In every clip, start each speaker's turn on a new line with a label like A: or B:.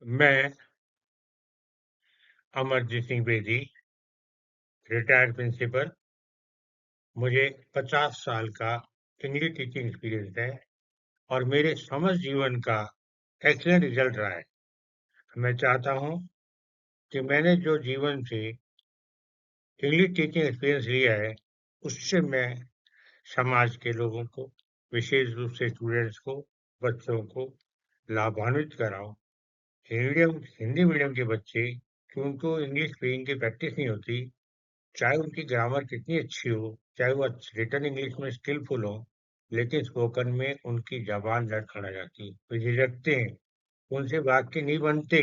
A: मैं Amarjeet Singh Bedi, retired principal. मुझे 50 साल का इंग्लिश टीचिंग एक्सपीरियंस है और मेरे समस्त जीवन का एक्सीलेंट रिजल्ट रहा है। मैं चाहता हूँ कि मैंने जो जीवन से इंग्लिश टीचिंग एक्सपीरियंस लिया है, उससे मैं समाज के लोगों को, विशेष रूप से स्टूडेंट्स को, बच्चों को लाभान्वित कराऊँ। हिंदी मीडियम के बच्चे कि उनको इंग्लिश स्पीकिंग की प्रैक्टिस नहीं होती, चाहे उनकी ग्रामर कितनी अच्छी हो, चाहे वो रिटन इंग्लिश में स्किलफुल हो, लेकिन स्पोकन में उनकी ज़बान लड़खड़ा जाती है, वो झिझकते हैं, उनसे वाक्य नहीं बनते,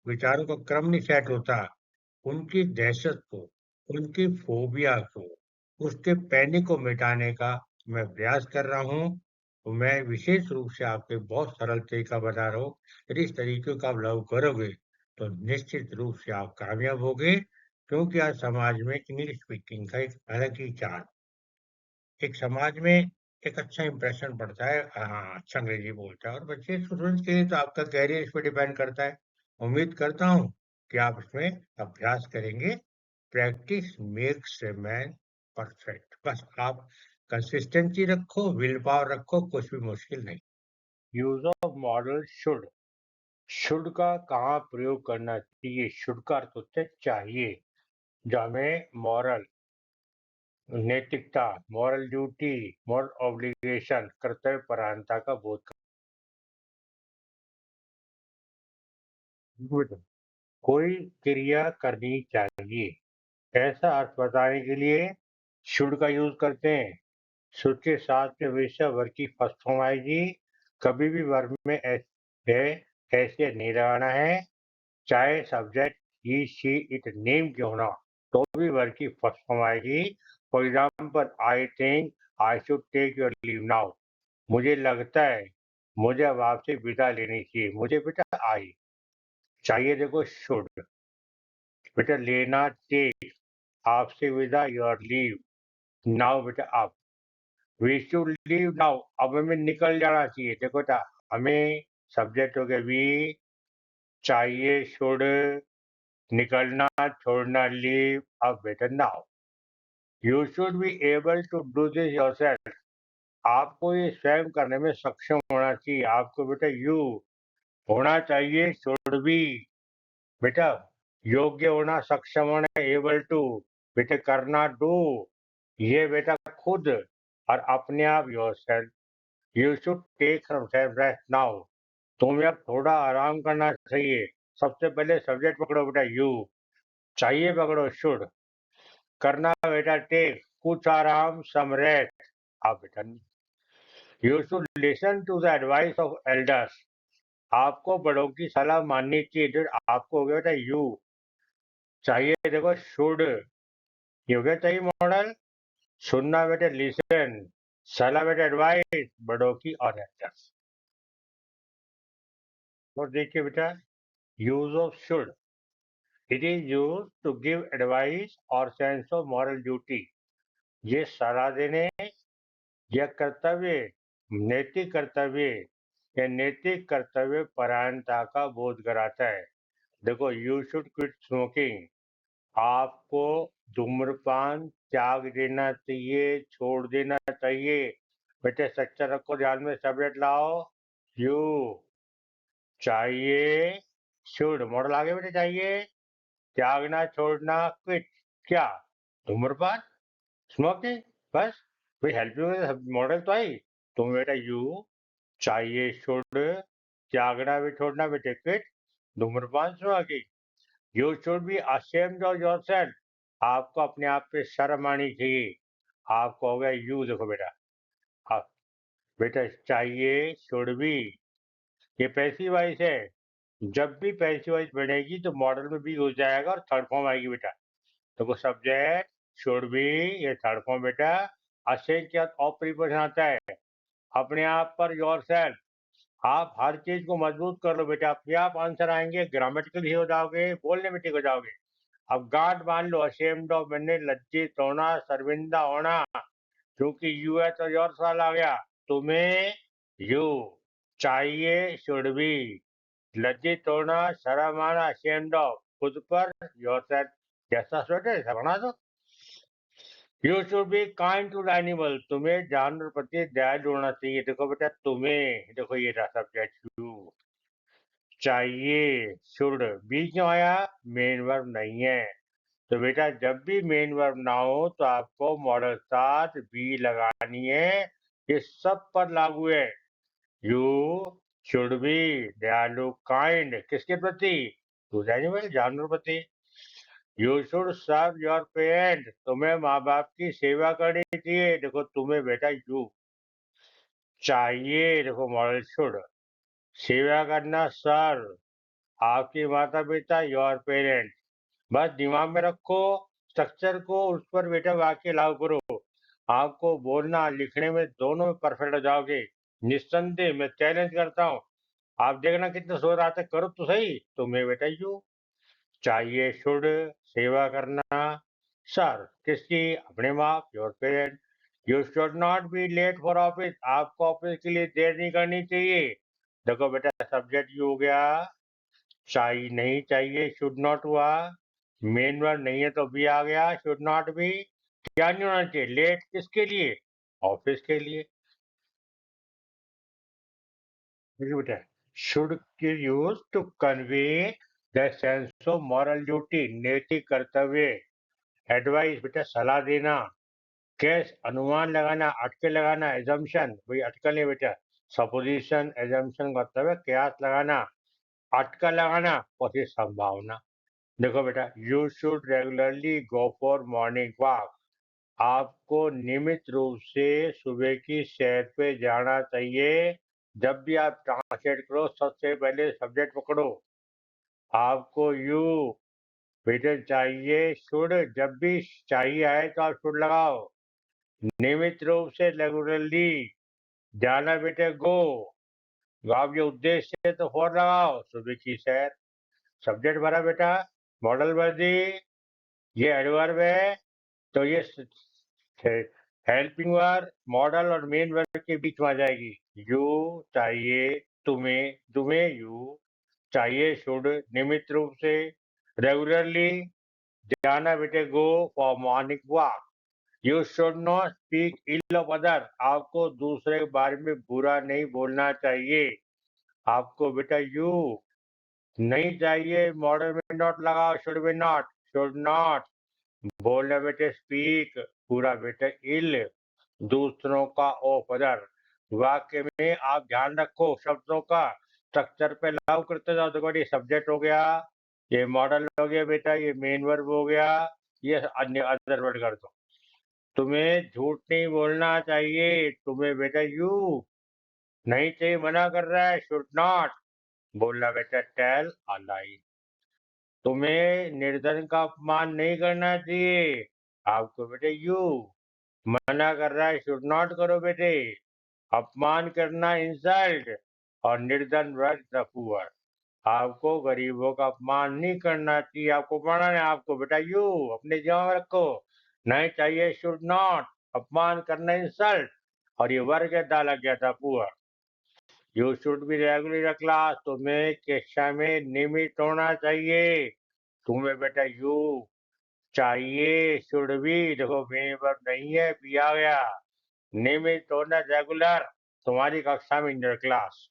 A: विचारों का क्रम नहीं सेट होता, उनकी दहशत को, उनकी फोबिया को, उसके पैनिक को मिटाने का मैं प्रयास कर रहा हूँ। तो मैं विशेष रूप से आपको बहुत सरल तरीका बता रहा हूँ। यदि इस तरीके का आप लागू करोगे, तो निश्चित रूप से आप कामयाब होगे, क्योंकि आज समाज में इंग्लिश स्पीकिंग का एक अलग ही चार्ट, एक समाज में एक अच्छा इंप्रेशन पड़ता है। हाँ, अच्छा अंग्रेजी बोलता है और बच्चे स्टूडेंट्स के लिए तो आपका करियर इस पे डिपेंड करता है। उम्मीद करता हूँ कि आप इसमें अभ्यास करेंगे। Practice makes a man perfect. बस आप कंसिस्टेंसी रखो, विल पावर रखो, कुछ भी मुश्किल नहीं।
B: यूज ऑफ मॉडल शुड का कहाँ प्रयोग करना चाहिए? शुड का अर्थ होता है चाहिए, जो हमें मॉरल, नैतिकता, मॉरल ड्यूटी, मॉरल ऑब्लिगेशन, कर्तव्य परायणता का बोध कर कोई क्रिया करनी चाहिए, ऐसा अर्थ बताने के लिए शुड का यूज करते हैं। शुड के साथ में हमेशा वर्ग की फर्स्ट फॉर्म आएगी। कभी भी वर्ग में ऐसे नहीं लगाना है, चाहे सब्जेक्ट ही शी इट नेम क्यों ना, तो भी वर्ग की फर्स्ट फॉर्म आएगी। For example, I think I should take your leave now. मुझे लगता है मुझे अब आपसे विदा लेनी चाहिए। मुझे बेटा आई चाहिए, देखो शुड। बेटा लेना टेक, आपसे विदा योर लीव नाउ, बेटा अब। वी शुड लीव नाउ, अब हमें निकल जाना चाहिए। देखो बेटा, हमें सब्जेक्ट हो गया वी, चाहिए शुड, निकलना छोड़ना लीव, अब बेटा now. You should be able to do this yourself, आपको ये स्वयं करने में सक्षम होना चाहिए। आपको बेटा यू होना चाहिए, शुड बी, बेटा योग्य होना, सक्षम होना, एबल टू, बेटा करना डू, ये बेटा खुद, और अपने आप yourself. You should take some rest now, तुम्हें अब थोड़ा आराम करना चाहिए। सबसे पहले सब्जेक्ट पकड़ो बेटा यू, चाहिए पकड़ो शुड, करना बेटा टेक, कुछ आराम सम रेस्ट। आप बेटा you should listen to the advice of elders, आपको बड़ों की सलाह माननी चाहिए। जो आपको हो गया बेटा यू, चाहिए देखो शुड, ये हो गया चाहिए मॉडल। सुनना बेटा लिसन, सलाह बेटा एडवाइस, बड़ों की और एल्डर्स। और देखिए बेटा, use of should, it is use to give advice और सेंस ऑफ मॉरल ड्यूटी। ये सलाह देने या कर्तव्य, नैतिक कर्तव्य या नैतिक कर्तव्य परायणता का बोध कराता है। देखो, यू शुड क्विट स्मोकिंग, आपको धूम्रपान त्याग देना चाहिए, छोड़ देना चाहिए। बेटे सच्चा रखो, ध्यान में सब्जेक्ट लाओ यू, चाहिए शुड, मॉडल आगे बेटे चाहिए, त्यागना छोड़ना क्विट, क्या धूम्रपान, स्मोकिंग, बस। कोई हेल्प मॉडल तो आई, तुम बेटा यू, चाहिए शुड, त्यागना भी छोड़ना बेटे क्विट, धूम्रपान smoking. You should be ashamed of yourself, आपको अपने आप पे शर्म आनी चाहिए। आपको हो गया यू, देखो बेटा आप, बेटा चाहिए शुड बी, ये पैसिव वॉइस है। जब भी पैसिव वॉइस बनेगी तो मॉडल में भी हो जाएगा और थर्ड फॉर्म आएगी बेटा। देखो सब्जेक्ट शुड बी, ये थर्ड फॉर्म बेटा। अशेम के बाद ऑफ प्रीपोजिशन आता है, अपने आप पर योरसेल्फ। आप हर चीज को मजबूत कर लो बेटा, अपने आप आंसर आएंगे, ग्रामेटिकल ही हो जाओगे, बोलने में ठीक हो जाओगे। अब गांठ बांध लो, अशेम्ड ऑफ मैंने लज्जित होना, शर्मिंदा होना, क्योंकि यू है तो योर सवाल आ गया। तुम्हें यू चाहिए शुड बी, लज्जित होना, शर्म आना, ashamed of, खुद पर, yourself, जैसा सोचे ऐसा बना दो। You should be kind to animal, तुम्हें जानवर प्रति दयालु होना चाहिए। देखो बेटा तुम्हें, देखो ये रहा सब्जेक्ट यू, चाहिए, शुड, बी क्यों आया? मेन वर्ब नहीं है। तो बेटा जब भी मेन वर्ब ना हो तो आपको मॉडल साथ बी लगानी है। ये सब पर लागू है। यू शुड बी दयालु, काइंड, किसके प्रति? टू एनिमल, जानवर प्रति। You should serve your parent, तुम्हें माँ बाप की सेवा करनी चाहिए। देखो तुम्हें बेटा यू, चाहिए, देखो मॉडल शुड, सेवा करना सर्व, आपके माता पिता, योर पेरेंट। बस दिमाग में रखो स्ट्रक्चर को, उस पर बेटा वाक्य लागू करो। आपको बोलना लिखने में दोनों में परफेक्ट हो जाओगे निस्संदेह। मैं चैलेंज करता हूँ, आप देखना कितने शोर आते, करो तो सही। तुम्हें बेटा यू, चाहिए, शुड, सेवा करना, सर, किसकी? अपने माँ, your parent. You should not be late for office, आपको ऑफिस के लिए देर नहीं करनी चाहिए। देखो बेटा सब्जेक्ट यू हो गया, चाहिए नहीं, चाहिए शुड नॉट हुआ, मेन वर्ब नहीं है तो बी आ गया, शुड नॉट बी। क्या नहीं होना चाहिए? लेट, किसके लिए? ऑफिस के लिए। देखिए बेटा, शुड की use to convey the sense of moral duty, नैतिक कर्तव्य। एडवाइस बेटा सलाह देना। कैस, अनुमान लगाना, अटके लगाना, एजम्पशन, भाई अटकल है बेटा, सपोजिशन, एजम्पशन का मतलब है कयास लगाना, अटका लगाना और फिर संभावना। देखो बेटा, you should regularly go for morning walk, आपको नियमित रूप से सुबह की सैर पे जाना चाहिए। जब भी आप ट्रांसलेट करो सबसे पहले सब्जेक्ट पकड़ो। आपको यू बेटे चाहिए, शुड, जब भी चाहिए आए तो आप शुड लगाओ। नियमित रूप से, रेगुलरली, जाना बेटे गो, आप ये उद्देश्य है तो फॉर लगाओ, सुबह की सैर। सब्जेक्ट भरा बेटा, मॉडल वर्दी, ये एडवर्ब है, तो ये हेल्पिंग वर्ब मॉडल और मेन वर्ब के बीच में आ जाएगी। यू चाहिए, तुम्हें, तुम्हें यू चाहिए, शुड, नियमित रूप से, रेगुलरली, जाना बेटे go for morning walk. You should not speak ill of other, आपको दूसरे के बारे में बुरा नहीं बोलना चाहिए। आपको बेटा यू नहीं चाहिए, मॉडल में नॉट लगाओ, शुड में नॉट, शुड नॉट बोलना बेटे स्पीक, पूरा बेटे इल, दूसरों का ऑफ अदर। वाक्य में आप ध्यान रखो शब्दों का स्ट्रक्चर पे लागू करते जाओ। देखो ये सब्जेक्ट हो गया, ये मॉडल हो गया बेटा, ये मेन वर्ब हो गया, ये अन्य अदर वर्ड कर दो। तुम्हें झूठ नहीं बोलना चाहिए, तुम्हें बेटा यू नहीं चाहिए, मना कर रहा है, शुड नॉट बोलना बेटा टेल अ लाई। तुम्हें निर्धन का अपमान नहीं करना चाहिए, आपको बेटे यू मना कर रहा है, शुड नॉट करो बेटे। अपमान करना इंसल्ट, और निर्धन वर्ग द पुअर, आपको गरीबों का अपमान नहीं करना चाहिए। आपको पढ़ना है, आपको बेटा यू अपने दिमाग में रखो, नहीं चाहिए, शुड नॉट, अपमान करना इंसल्ट, और ये वर्ग दा लग गया था poor. You should be regular class, तुम्हें कक्षा में नियमित होना चाहिए। तुम्हें बेटा यू चाहिए, शुड बी, देखो मेन वर्ब नहीं है, भी आ गया, नियमित होना, रेगुलर, तुम्हारी कक्षा में, in class.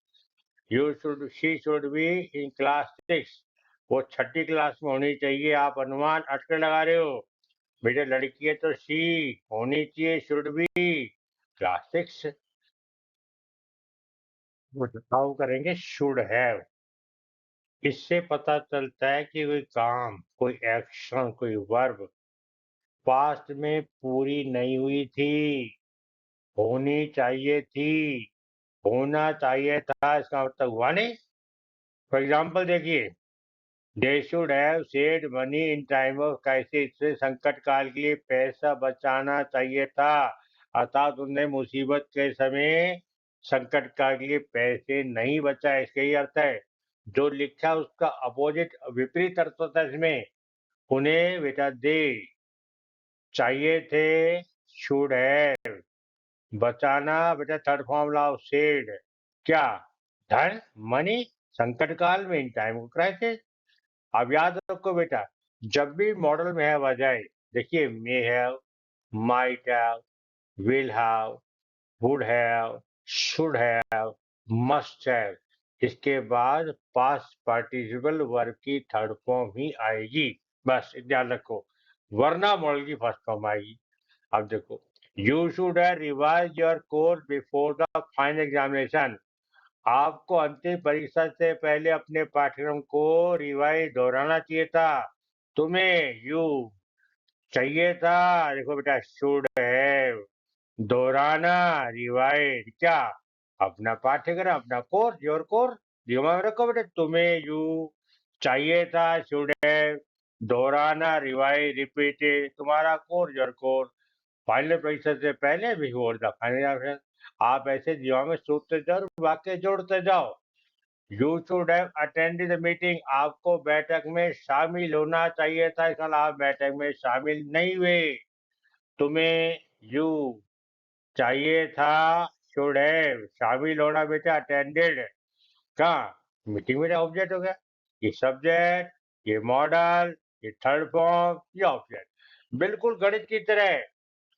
B: You should, she should be in class 6, वो छठी क्लास में होनी चाहिए। आप अनुमान अटके लगा रहे हो, बेटे लड़की है तो शी होनी चाहिए, शुड बी क्लास 6। बताओ करेंगे शुड हैव, इससे पता चलता है कि कोई काम, कोई एक्शन, कोई वर्ब पास्ट में पूरी नहीं हुई थी, होनी चाहिए थी, होना चाहिए था, इसका मतलब हुआ नहीं। फॉर एग्जाम्पल देखिए, they should have said money in time of crisis, संकट काल के लिए पैसा बचाना चाहिए था, अर्थात उन्हें मुसीबत के समय संकट काल के लिए पैसे नहीं बचाए, इसका ही अर्थ है। जो लिखा उसका अपोजिट, विपरीत अर्थ होता है इसमें। उन्हें बेटा दे चाहिए थे, शुड है, बचाना बेटा थर्ड फॉर्म लाओ, सेड, क्या? धन, मनी, संकट काल में, इन टाइम ऑफ क्राइसिस। अब याद रखो बेटा, जब भी मॉडल में हैव आ जाए, देखिए may have, might have, will have, would have, should have, must have, इसके बाद पास्ट पार्टिसिपल वर्ब की थर्ड फॉर्म ही आएगी। बस ध्यान रखो, वरना मॉडल की फर्स्ट फॉर्म आएगी। अब देखो, you should have revise your course before the final examination. आपको अंतिम परीक्षा से पहले अपने पाठ्यक्रम को रिवाइज दोहराना चाहिए था। तुम्हें यू चाहिए था, देखो बेटा, शुड हैव, दोहराना, रिवाइज, क्या, अपना पाठ्यक्रम, अपना कोर्स, योर कोर्स। दिमाग में रखो बेटा, तुम्हें यू चाहिए था, शुड हैव, दोहराना, रिवाइज, रिपीटेड, तुम्हारा कोर्स, योर कोर्स, फाइनल परीक्षा से पहले, बिफोर द फाइनल। आप ऐसे दिमाग में सोचते जाओ और वाक्य जोड़ते जाओ। You should have attended the meeting, आपको बैठक में शामिल होना चाहिए था, इसलिए आप बैठक में शामिल नहीं हुए। तुम्हें यू चाहिए था, शुड हैव, शामिल होना बेटा, अटेंडेड, कहाँ, मीटिंग में ऑब्जेक्ट हो गया, ये सब्जेक्ट, ये मॉडल, ये थर्ड फॉर्म, ये ऑब्जेक्ट। बिल्कुल गणित की तरह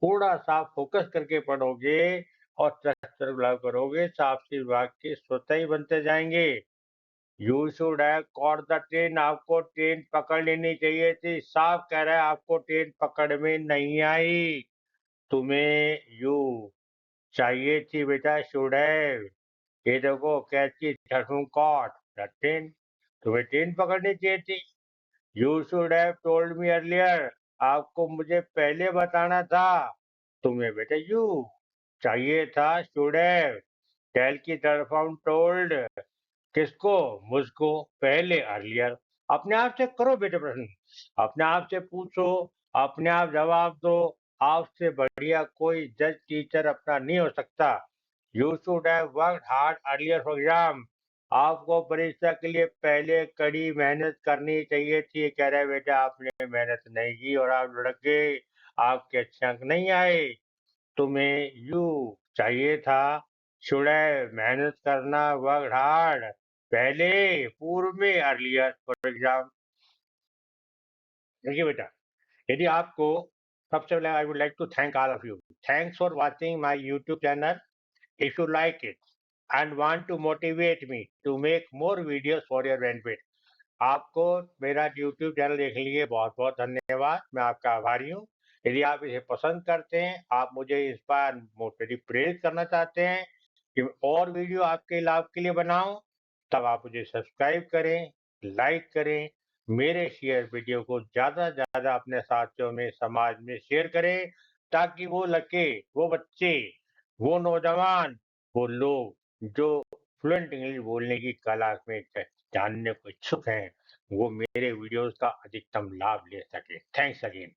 B: थोड़ा सा फोकस करके पढ़ोगे और स्ट्रक्चर लागू करोगे, साफ सी वाक्य स्वतः ही बनते जाएंगे। You should have caught the train, आपको ट्रेन पकड़ लेनी चाहिए थी, साफ कह रहा है आपको ट्रेन पकड़ में नहीं आई। तुम्हें यू चाहिए थी बेटा, शुड हैव, ये देखो कैची कॉट द ट्रेन, तुम्हें ट्रेन पकड़नी चाहिए थी। You should have told me earlier, आपको मुझे पहले बताना था। तुम्हें बेटा यू चाहिए था, शुड हैव, टेल की तरफ हम टोल्ड, किसको, मुझको, पहले, अर्लियर। अपने आप से करो बेटे प्रश्न, अपने आप से पूछो, अपने आप जवाब दो। आपसे बढ़िया कोई जज टीचर अपना नहीं हो सकता। You should have worked hard earlier for exam, आपको परीक्षा के लिए पहले कड़ी मेहनत करनी चाहिए थी। कह रहे बेटा आपने मेहनत नहीं की और आप लुढ़क गए, आपके अच्छे अंक नहीं आए। तुम्हें यू चाहिए था, शुड हैव, मेहनत करना, वर्क हार्ड, पहले, पूर्व में, अर्लियर फॉर एग्जाम। देखिए बेटा, यदि आपको, सबसे पहले I would like to thank all of you, thanks for watching my YouTube channel. If you like it and want to motivate me to make more videos for your benefit, आपको मेरा YouTube channel देखने के लिए बहुत बहुत धन्यवाद, मैं आपका आभारी हूँ। यदि आप इसे पसंद करते हैं, आप मुझे इस बार मोटिवेट प्रेरित करना चाहते हैं कि और वीडियो आपके लाभ के लिए बनाऊं, तब आप मुझे सब्सक्राइब करें, लाइक करें, मेरे शेयर वीडियो को ज़्यादा से ज़्यादा अपने साथियों में, समाज में शेयर करें, ताकि वो लड़के, वो बच्चे, वो नौजवान, वो लोग जो फ्लुएंट इंग्लिश बोलने की कला में जानने को इच्छुक हैं, वो मेरे वीडियोस का अधिकतम लाभ ले सके। Thanks again.